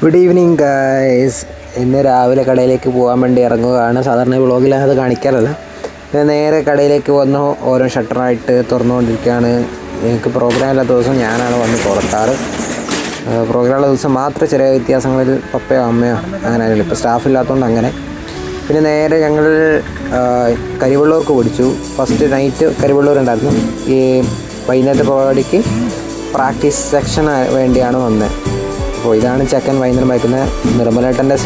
Good evening guys. ഇന്ന് രാവിലെ കടയിലേക്ക് പോകാൻ വേണ്ടി ഇറങ്ങുകയാണ്. സാധാരണ വ്ളോഗിൽ അത് കാണിക്കാറില്ല. പിന്നെ നേരെ കടയിലേക്ക് വന്നു. ഓരോ ഷട്ടറായിട്ട് തുറന്നുകൊണ്ടിരിക്കുകയാണ്. എനിക്ക് പ്രോഗ്രാമില്ലാത്ത ദിവസം ഞാനാണ് വന്ന് തുറക്കാറ്. പ്രോഗ്രാമുള്ള ദിവസം മാത്രം ചെറിയ വ്യത്യാസങ്ങളിൽ പപ്പയോ അമ്മയോ അങ്ങനെ ആയിരുന്നു. ഇപ്പോൾ സ്റ്റാഫില്ലാത്തതുകൊണ്ട് അങ്ങനെ. പിന്നെ നേരെ ഞങ്ങൾ കരിവെള്ളൂർക്ക് പിടിച്ചു. ഫസ്റ്റ് നൈറ്റ് കരിവെള്ളൂർ ഉണ്ടായിരുന്നു. ഈ വൈകുന്നേരത്തെ പരിപാടിക്ക് പ്രാക്ടീസ് സെക്ഷന് വേണ്ടിയാണ് വന്നത്. അപ്പോൾ ഇതാണ് ചെക്കൻ വൈകുന്നേരം വായിക്കുന്ന നിർമ്മലേട്ടൻ്റെ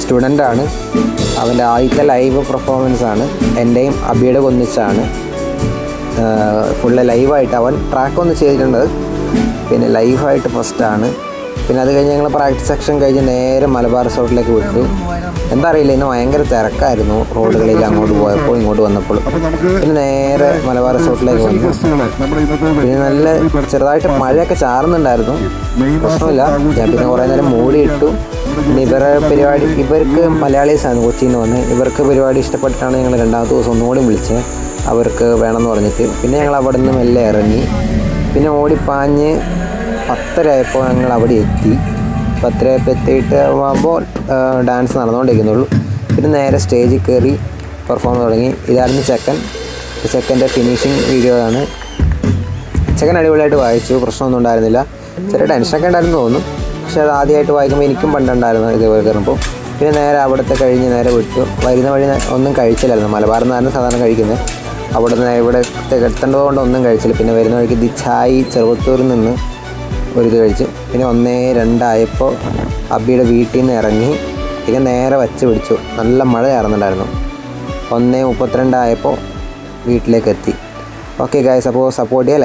സ്റ്റുഡൻ്റാണ്. അവൻ്റെ ആദ്യത്തെ ലൈവ് പെർഫോമൻസാണ്. എൻ്റെയും അബിയുടെ ഒന്നിച്ചാണ്. ഫുള്ള് ലൈവായിട്ട് അവൻ ട്രാക്കൊന്നും ചെയ്തിട്ടുണ്ട്. പിന്നെ ലൈവായിട്ട് ഫസ്റ്റാണ്. പിന്നെ അത് കഴിഞ്ഞ് ഞങ്ങൾ പ്രാക്ടീസ് സെക്ഷൻ കഴിഞ്ഞ് നേരെ മലബാർ റിസോർട്ടിലേക്ക് വിട്ടു. എന്താ അറിയില്ല, ഇന്ന് ഭയങ്കര തിരക്കായിരുന്നു റോഡുകളിൽ അങ്ങോട്ട് പോയപ്പോൾ ഇങ്ങോട്ട് വന്നപ്പോൾ. പിന്നെ നേരെ മലബാർ റിസോർട്ടിലേക്ക് വന്നു. പിന്നെ നല്ല ചെറുതായിട്ട് മഴയൊക്കെ ചാറുന്നുണ്ടായിരുന്നു. പ്രശ്നമില്ല. ഞാൻ പിന്നെ കുറേ നേരം മൂടിയിട്ടു. പിന്നെ ഇവർക്ക് മലയാളീസാണ് കൊച്ചിയിൽ നിന്ന് വന്ന്. ഇവർക്ക് പരിപാടി ഇഷ്ടപ്പെട്ടിട്ടാണ് ഞങ്ങൾ രണ്ടാമത്തെ ദിവസം ഒന്നുകൂടി വിളിച്ചത്, അവർക്ക് വേണമെന്ന് പറഞ്ഞിട്ട്. പിന്നെ ഞങ്ങൾ അവിടെ നിന്ന് മെല്ലെ ഇറങ്ങി. പിന്നെ ഓടിപ്പാഞ്ഞ് 10:30 ആയപ്പോൾ ഞങ്ങൾ അവിടെ എത്തി. 10:30 ആയപ്പോൾ എത്തിയിട്ട് ആകുമ്പോൾ ഡാൻസ് നടന്നുകൊണ്ടിരിക്കുന്നുള്ളൂ. പിന്നെ നേരെ സ്റ്റേജിൽ കയറി പെർഫോം തുടങ്ങി. ഇതായിരുന്നു ചെക്കൻ്റെ ഫിനിഷിങ് വീഡിയോ ആണ്. ചെക്കൻ അടിപൊളിയായിട്ട് വായിച്ചു. പ്രശ്നമൊന്നും ഉണ്ടായിരുന്നില്ല. ചെറിയ ടെൻഷനൊക്കെ ഉണ്ടായിരുന്നു തോന്നുന്നു. പക്ഷേ അത് ആദ്യമായിട്ട് വായിക്കുമ്പോൾ എനിക്കും പണ്ടുണ്ടായിരുന്നു ഇതേപോലെ കയറുമ്പോൾ. പിന്നെ നേരെ അവിടുത്തെ കഴിഞ്ഞ് നേരെ വിട്ടു. വരുന്ന വഴി ഒന്നും കഴിച്ചില്ലായിരുന്നു. മലബാറിൽ നിന്നായിരുന്നു സാധാരണ കഴിക്കുന്നത്. അവിടെ നിന്ന് ഇവിടെ എത്തേണ്ടതുകൊണ്ട് ഒന്നും കഴിച്ചില്ല. പിന്നെ വരുന്ന വഴിക്ക് ദിച്ചായി ചെറുവത്തൂരിൽ നിന്ന് ഒരിത് കഴിച്ചു. പിന്നെ 1:02 ആയപ്പോൾ അബിയുടെ വീട്ടിൽ നിന്ന് ഇറങ്ങി. പിന്നെ നേരെ വച്ച് പിടിച്ചു. നല്ല മഴ ചാറുന്നുണ്ടായിരുന്നു. 1:32 ആയപ്പോൾ വീട്ടിലേക്ക് എത്തി. ഓക്കെ ഗൈസ്, അപ്പോൾ സപ്പോർട്ട് ചെയ്യുക.